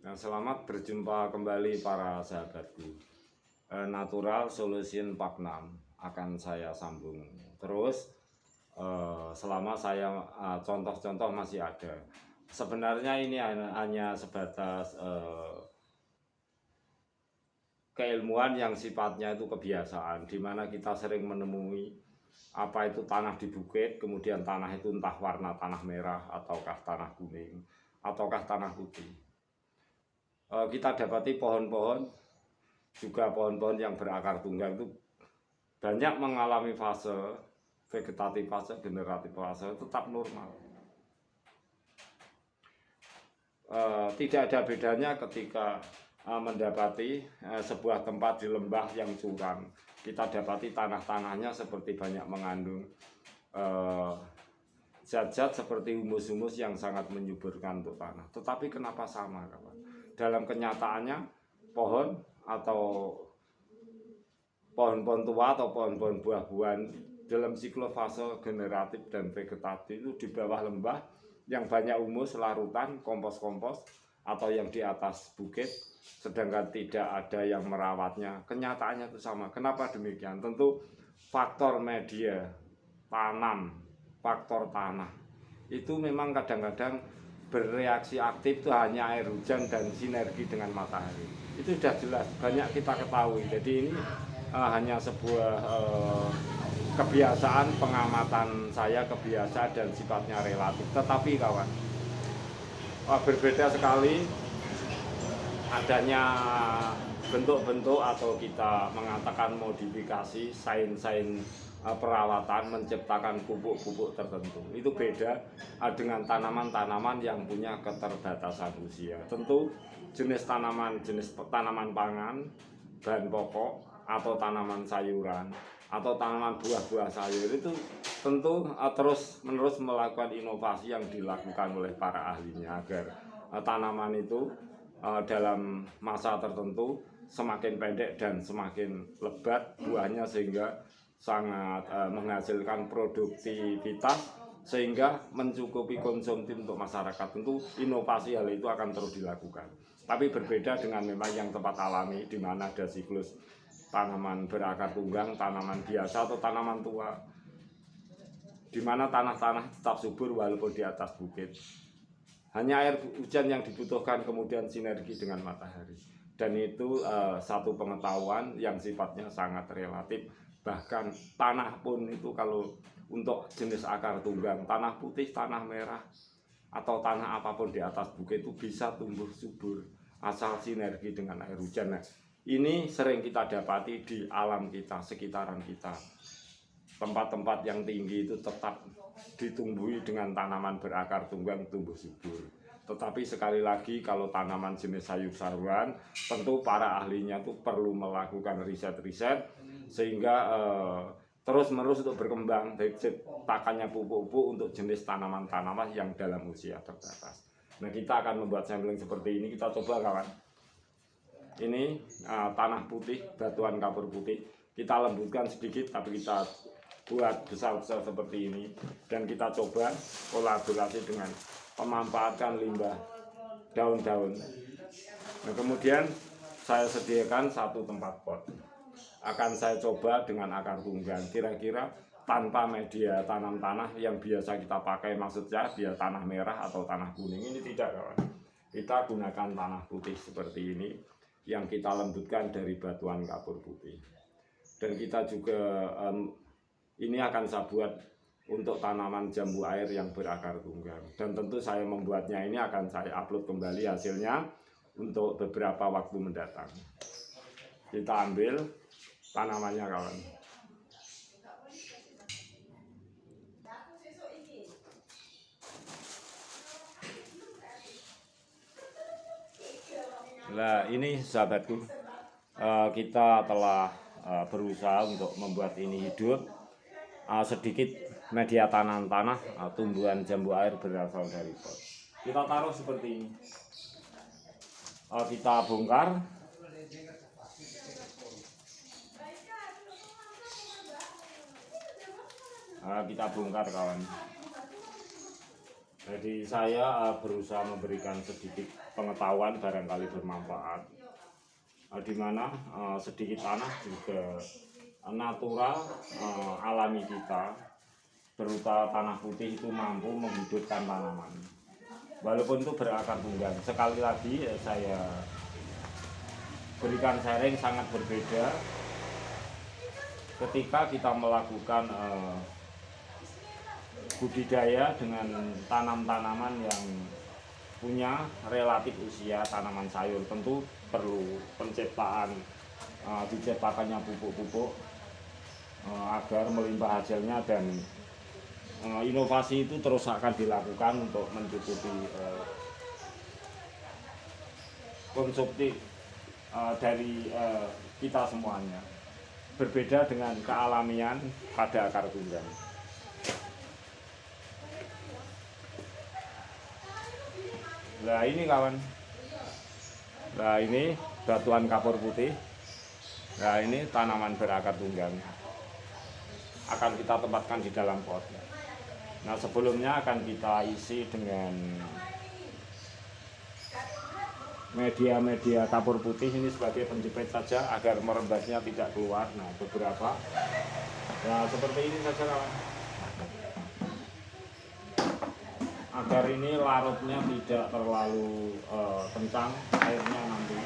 Nah, selamat berjumpa kembali para sahabatku. Natural Solution Part 6 akan saya sambung terus selama saya contoh-contoh masih ada. Sebenarnya ini hanya sebatas keilmuan yang sifatnya itu kebiasaan, di mana kita sering menemui apa itu tanah di bukit, kemudian tanah itu entah warna tanah merah ataukah tanah kuning ataukah tanah putih. Kita dapati pohon-pohon, juga pohon-pohon yang berakar tunggang itu banyak mengalami fase vegetatif, fase generatif, fase tetap normal. Tidak ada bedanya ketika mendapati sebuah tempat di lembah yang curam. Kita dapati tanah-tanahnya seperti banyak mengandung zat-zat seperti humus-humus yang sangat menyuburkan untuk tanah. Tetapi kenapa sama, kawan? Dalam kenyataannya pohon atau pohon-pohon tua atau pohon-pohon buah-buahan dalam siklus fase generatif dan vegetatif itu di bawah lembah yang banyak humus, larutan, kompos-kompos atau yang di atas bukit, sedangkan tidak ada yang merawatnya. Kenyataannya itu sama. Kenapa demikian? Tentu faktor media tanam, faktor tanah itu memang kadang-kadang bereaksi aktif itu hanya air hujan dan sinergi dengan matahari. Itu sudah jelas, banyak kita ketahui. Jadi ini hanya sebuah kebiasaan pengamatan saya, kebiasaan dan sifatnya relatif. Tetapi kawan, berbeda sekali adanya bentuk-bentuk atau kita mengatakan modifikasi sains-sains perawatan menciptakan pupuk-pupuk tertentu. Itu beda dengan tanaman-tanaman yang punya keterbatasan usia. Tentu jenis tanaman pangan, bahan pokok atau tanaman sayuran atau tanaman buah-buah sayur itu tentu terus-menerus melakukan inovasi yang dilakukan oleh para ahlinya agar tanaman itu dalam masa tertentu semakin pendek dan semakin lebat buahnya sehingga sangat menghasilkan produktivitas sehingga mencukupi konsumsi untuk masyarakat. Tentu inovasi hal itu akan terus dilakukan. Tapi berbeda dengan memang yang tempat alami di mana ada siklus tanaman berakar tunggang, tanaman biasa atau tanaman tua, di mana tanah-tanah tetap subur walaupun di atas bukit. Hanya air hujan yang dibutuhkan, kemudian sinergi dengan matahari. Dan itu satu pengetahuan yang sifatnya sangat relatif. Bahkan tanah pun itu kalau untuk jenis akar tunggang, tanah putih, tanah merah, atau tanah apapun di atas bukit itu bisa tumbuh subur asal sinergi dengan air hujan. Nah, ini sering kita dapati di alam kita, sekitaran kita. Tempat-tempat yang tinggi itu tetap ditumbuhi dengan tanaman berakar tunggang tumbuh subur. Tetapi sekali lagi kalau tanaman jenis sayur-sayuran, tentu para ahlinya itu perlu melakukan riset-riset sehingga terus-menerus untuk berkembang, ciptakannya pupuk-pupuk untuk jenis tanaman-tanaman yang dalam usia terbatas. Nah, kita akan membuat sampling seperti ini, kita coba kawan. Ini tanah putih, batuan kapur putih, kita lembutkan sedikit tapi kita buat besar-besar seperti ini, dan kita coba kolaborasi dengan memanfaatkan limbah daun-daun. Nah, kemudian saya sediakan satu tempat pot. Akan saya coba dengan akar tunggang, kira-kira tanpa media tanam tanah yang biasa kita pakai, maksudnya biar tanah merah atau tanah kuning, ini tidak kawan. Kita gunakan tanah putih seperti ini yang kita lembutkan dari batuan kapur putih. Dan kita juga ini akan saya buat untuk tanaman jambu air yang berakar tunggang. Dan tentu saya membuatnya ini akan saya upload kembali hasilnya untuk beberapa waktu mendatang. Kita ambil tanamannya kawan. Nah, ini sahabatku, kita telah berusaha untuk membuat ini hidup. Sedikit media tanam tanah, tumbuhan jambu air berasal dari pot. Kita taruh seperti ini. Kita bongkar. Kita bongkar kawan. Jadi saya berusaha memberikan sedikit pengetahuan barangkali bermanfaat, di mana sedikit tanah juga natural alami kita berupa tanah putih itu mampu menghidupkan tanaman. Walaupun itu berakar tunggang. Sekali lagi saya berikan sharing sangat berbeda ketika kita melakukan budidaya dengan tanam-tanaman yang punya relatif usia tanaman sayur. Tentu perlu penciptaan diciptakannya pupuk-pupuk agar melimpah hasilnya, dan inovasi itu terus akan dilakukan untuk mencukupi konsumsi dari kita semuanya. Berbeda dengan kealamian pada akar tunggang. Nah ini kawan, nah ini batuan kapur putih. Nah ini tanaman berakar tunggang, akan kita tempatkan di dalam pot. Nah sebelumnya akan kita isi dengan media kapur putih ini sebagai penjepit saja agar merembesnya tidak keluar. Nah beberapa, nah seperti ini saja kawan, agar ini larutnya tidak terlalu kencang airnya nanti.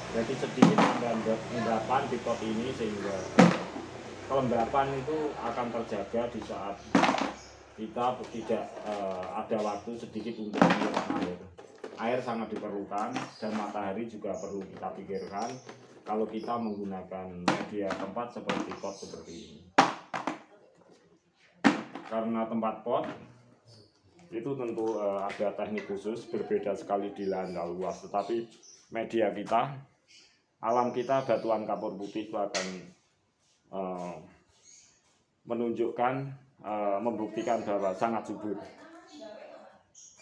Jadi sedikit endapan di pot ini sehingga kelembapan itu akan terjaga di saat kita tidak ada waktu sedikit untuk menyiram air. Air sangat diperlukan dan matahari juga perlu kita pikirkan kalau kita menggunakan media tempat seperti pot seperti ini. Karena tempat pot itu tentu ada teknik khusus, berbeda sekali di lahan luas, tetapi media kita, alam kita, batuan kapur putih itu akan menunjukkan, membuktikan bahwa sangat subur.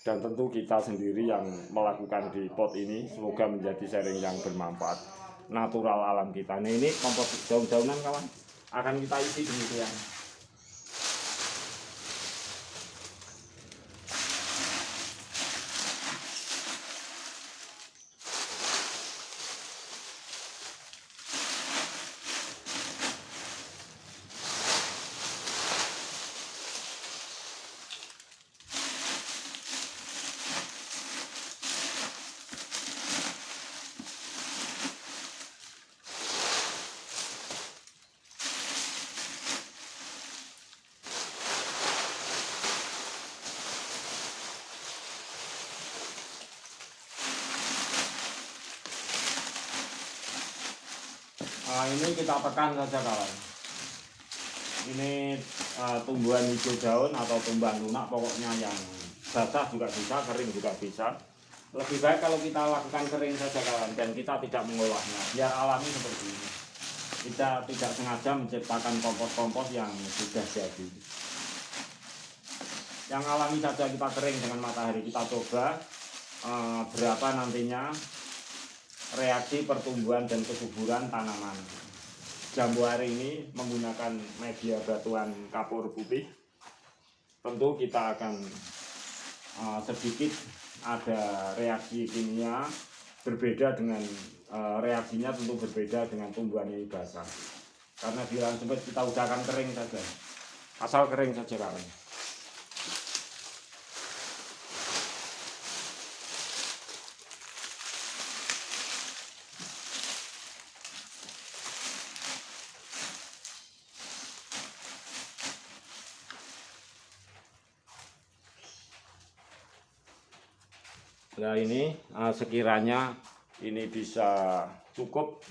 Dan tentu kita sendiri yang melakukan di pot ini, semoga menjadi sharing yang bermanfaat, natural alam kita. Nah ini kompos daun-daunan kawan, akan kita isi demikian. Nah, ini kita tekan saja kawan. Ini tumbuhan hijau daun atau tumbuhan lunak, pokoknya yang basah juga bisa, kering juga bisa. Lebih baik kalau kita lakukan kering saja kawan, dan kita tidak mengolahnya, biar alami seperti ini. Kita tidak sengaja menciptakan kompos-kompos yang sudah jadi. Yang alami saja kita kering dengan matahari. Kita coba berapa nantinya reaksi pertumbuhan dan kesuburan tanaman. Jambu hari ini menggunakan media batuan kapur putih. Tentu kita akan sedikit ada reaksi kimia, berbeda dengan reaksinya tentu berbeda dengan tumbuhan ini basah. Karena di lahan sempit kita usahakan kering saja, asal kering saja kawan. Nah ini sekiranya ini bisa cukup,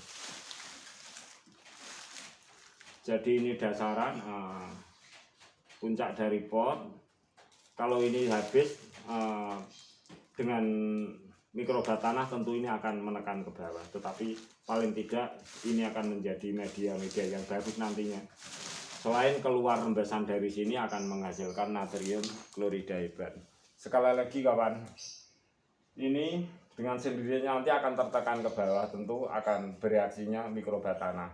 jadi ini dasaran puncak dari pot. Kalau ini habis dengan mikroba tanah tentu ini akan menekan ke bawah, tetapi paling tidak ini akan menjadi media-media yang bagus nantinya. Selain keluar rembesan dari sini akan menghasilkan natrium klorida hebat. Sekali lagi kawan, ini dengan sendirinya nanti akan tertekan ke bawah, tentu akan bereaksinya mikroba tanah.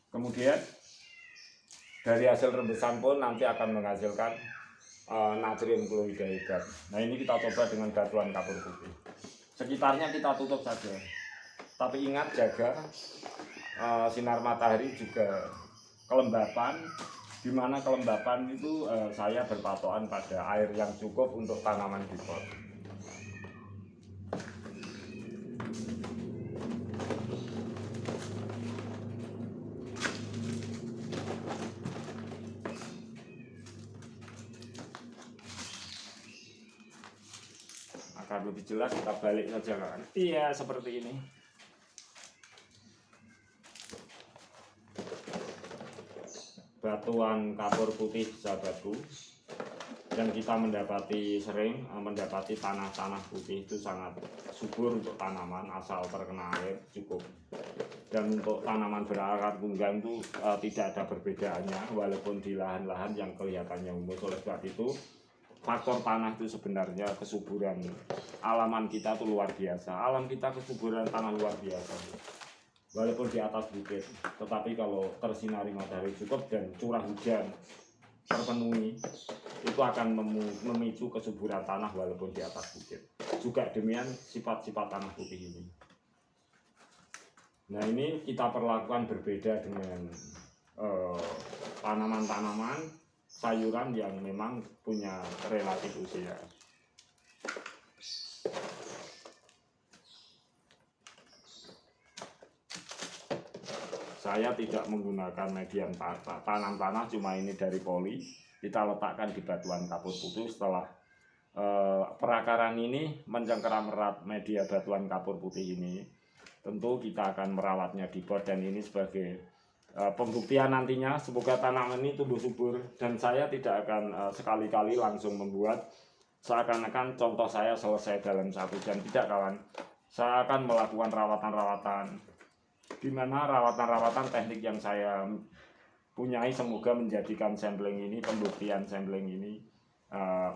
Kemudian dari hasil rembesan pun nanti akan menghasilkan natrium klorida. Nah ini kita coba dengan batuan kapur putih. Sekitarnya kita tutup saja. Tapi ingat jaga sinar matahari juga kelembapan. Di mana kelembapan itu saya berpatokan pada air yang cukup untuk tanaman di pot. Agar lebih jelas kita balik saja kan. Iya seperti ini. Batuan kapur putih sahabatku, dan kita sering mendapati tanah-tanah putih itu sangat subur untuk tanaman asal terkena air cukup. Dan untuk tanaman berakar tunggang itu tidak ada perbedaannya walaupun di lahan-lahan yang kelihatannya humus. Oleh sebab itu faktor tanah itu sebenarnya kesuburan alaman kita itu luar biasa. Alam kita kesuburan tanah luar biasa. Walaupun di atas bukit, tetapi kalau tersinari matahari cukup dan curah hujan terpenuhi, itu akan memicu kesuburan tanah walaupun di atas bukit. Juga demikian sifat-sifat tanah putih ini. Nah ini kita perlakukan berbeda dengan tanaman-tanaman sayuran yang memang punya relatif usia. Saya tidak menggunakan medium tanam tanah, cuma ini dari poli. Kita letakkan di batuan kapur putih. Setelah perakaran ini mencengkeram erat media batuan kapur putih ini, tentu kita akan merawatnya di pot, dan ini sebagai pembuktian nantinya semoga tanaman ini tumbuh subur. Dan saya tidak akan sekali-kali langsung membuat seakan-akan contoh saya selesai dalam 1 jam, tidak kawan. Saya akan melakukan rawatan-rawatan, di mana rawatan-rawatan teknik yang saya punyai semoga menjadikan sampling ini, pembuktian sampling ini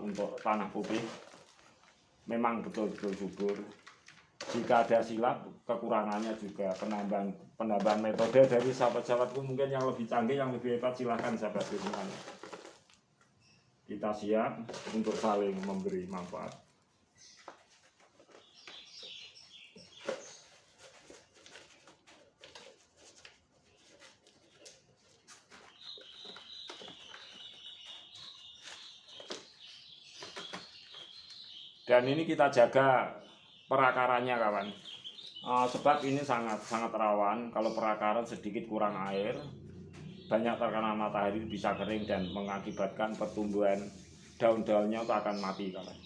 untuk tanah putih memang betul-betul subur. Jika ada silap, kekurangannya juga penambahan metode dari sahabat-sahabatku mungkin yang lebih canggih, yang lebih hebat, silahkan sahabat semuanya. Kita siap untuk saling memberi manfaat. Dan ini kita jaga perakarannya kawan, sebab ini sangat rawan. Kalau perakaran sedikit kurang air, banyak terkena matahari, bisa kering dan mengakibatkan pertumbuhan daun-daunnya itu akan mati kawan.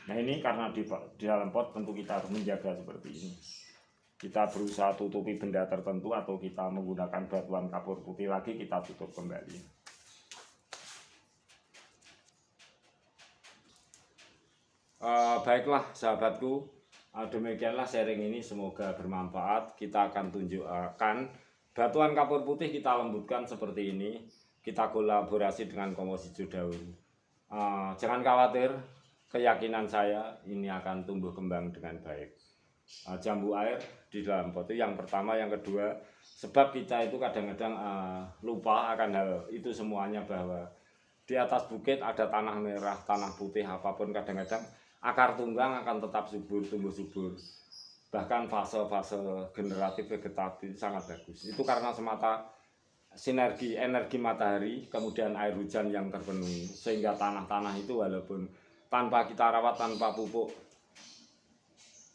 Nah ini karena di dalam pot tentu kita harus menjaga seperti ini. Kita berusaha tutupi benda tertentu, atau kita menggunakan batuan kapur putih lagi, kita tutup kembali. Baiklah sahabatku, demikianlah sharing ini, semoga bermanfaat. Kita akan tunjukkan batuan kapur putih, kita lembutkan seperti ini, kita kolaborasi dengan komposisi daun. Jangan khawatir, keyakinan saya ini akan tumbuh kembang dengan baik. Jambu air di dalam pot itu yang pertama. Yang kedua, sebab kita itu kadang-kadang lupa akan hal itu semuanya, bahwa di atas bukit ada tanah merah, tanah putih, apapun kadang-kadang akar tunggang akan tetap subur, tumbuh subur. Bahkan fase-fase generatif vegetatif sangat bagus. Itu karena semata sinergi energi matahari, kemudian air hujan yang terpenuhi, sehingga tanah-tanah itu walaupun tanpa kita rawat, tanpa pupuk,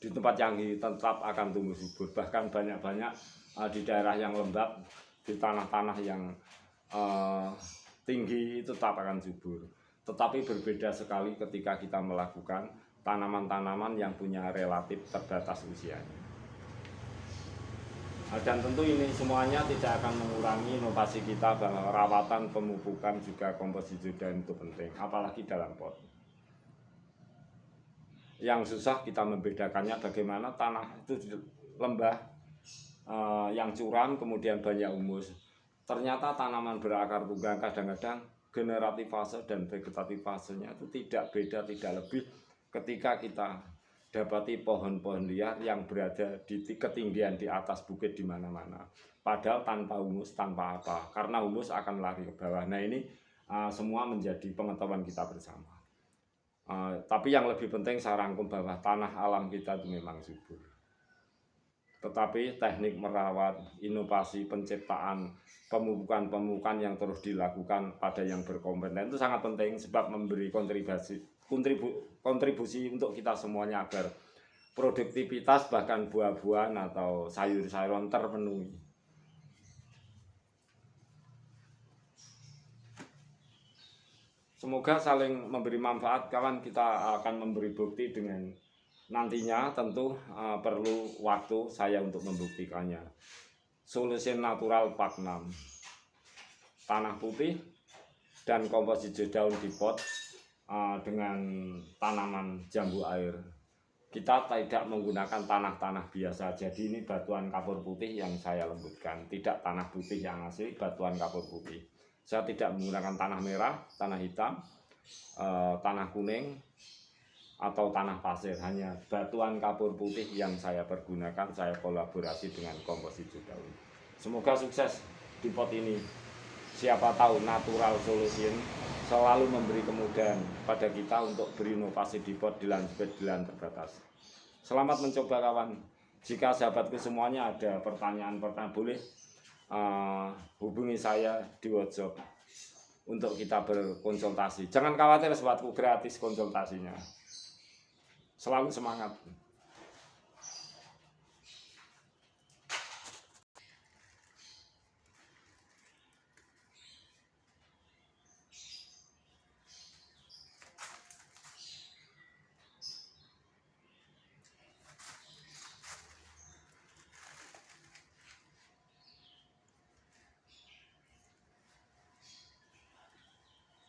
di tempat yang tetap akan tumbuh subur. Bahkan banyak-banyak di daerah yang lembab, di tanah-tanah yang tinggi itu tetap akan subur. Tetapi berbeda sekali ketika kita melakukan tanaman-tanaman yang punya relatif terbatas usianya. Dan tentu ini semuanya tidak akan mengurangi inovasi kita, bahwa rawatan, pemupukan, juga komposisi daun itu penting, apalagi dalam pot. Yang susah kita membedakannya bagaimana tanah itu lembah, yang curam, kemudian banyak humus. Ternyata tanaman berakar tunggang kadang-kadang generatif fase dan vegetatif fasenya itu tidak beda, tidak lebih ketika kita dapati pohon-pohon liar yang berada di ketinggian di atas bukit di mana-mana, padahal tanpa humus, tanpa apa, karena humus akan lari ke bawah. Nah ini semua menjadi pengetahuan kita bersama. Tapi yang lebih penting saya rangkum bahwa tanah alam kita itu memang subur. Tetapi teknik merawat, inovasi, penciptaan, pemupukan yang terus dilakukan pada yang berkompeten itu sangat penting, sebab memberi kontribusi untuk kita semuanya agar produktivitas bahkan buah-buahan atau sayur-sayuran terpenuhi. Semoga saling memberi manfaat kawan. Kita akan memberi bukti dengan nantinya, tentu perlu waktu saya untuk membuktikannya. Solusi natural Pak 6, tanah putih dan kompos hijau daun di pot dengan tanaman jambu air. Kita tidak menggunakan tanah-tanah biasa, jadi ini batuan kapur putih yang saya lembutkan, tidak tanah putih yang asli, batuan kapur putih. Saya tidak menggunakan tanah merah, tanah hitam, tanah kuning, atau tanah pasir, hanya batuan kapur putih yang saya pergunakan. Saya kolaborasi dengan kompos hijau daun. Semoga sukses di pot ini. Siapa tahu natural solution selalu memberi kemudahan pada kita untuk berinovasi di pot di lahan terbatas. Selamat mencoba kawan. Jika sahabatku semuanya ada pertanyaan-pertanyaan, boleh hubungi saya di WhatsApp untuk kita berkonsultasi. Jangan khawatir sahabatku, gratis konsultasinya. Selalu semangat.